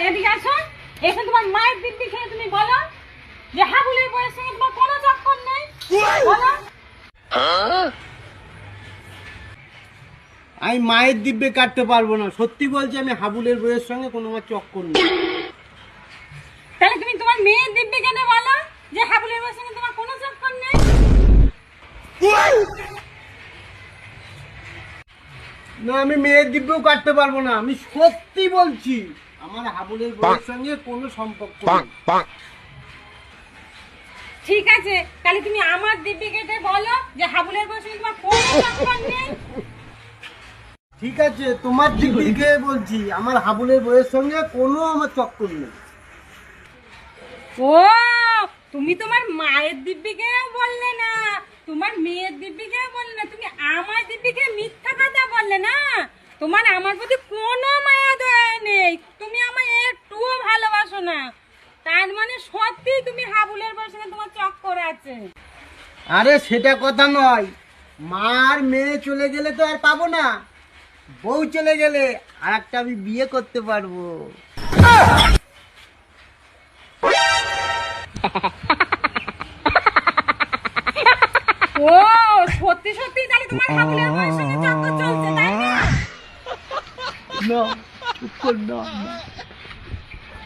এদিকে আসো। এখন তোমার মায়ের দিব্যি খেয়ে তুমি বলো যে হাবুলের বউয়ের সঙ্গে তোমার কোনো চক্কর নেই, বলো। আমি মায়ের দিব্যে কাটতে পারবো না, সত্যি বলছি আমি হাবুলের বইয়ের সঙ্গে কোনো আমার চক্কর নেই। তাহলে তুমি তোমার মেয়ের দিব্যি কেন বলো যে হাবুলের বউয়ের সঙ্গে তোমার কোনো চক্কর নেই? না, আমি মেয়ের দিব্যেও কাটতে পারবো না, আমি সত্যি বলছি আমার হাবুলের বইয়ের সঙ্গে কোনো সম্পর্ক নেই। ঠিক আছে, তাহলে তুমি আমার দিব্যি কেটে বলো যে হাবুলের বউয়ের সঙ্গে তোমার কোনো চক্কর নেই। ঠিক আছে, তোমার দিব্যিকে বলছি আমার হাবুলের বইয়ের সঙ্গে কোনো আমার চক্কর নেই। ও, তুমি তোমার মায়ের দিব্যিকে বললে না, তোমার মেয়ের দিব্যিকে বললে না, তুমি আমার দিব্যিকে মিথ্যা কথা বললে না। তোমার আমার প্রতি কোনো মায়া দয়া নেই, তুমি আমায় একটুও ভালোবাসো না। তার মানে সত্যি তুমি হাবুলের বউয়ের সঙ্গে তোমার চক্কর আছে। আরে সেটা কথা নয়, মার মেয়ে চলে গেলে তো আর পাবো না, বউ চলে গেলে আর একটা আমি বিয়ে করতে পারবো। ও, সত্যি সত্যি তাহলে তোমার হাবুলের বউয়ের সঙ্গে চক্কর চলছে, তাই না? না, উত্তর না।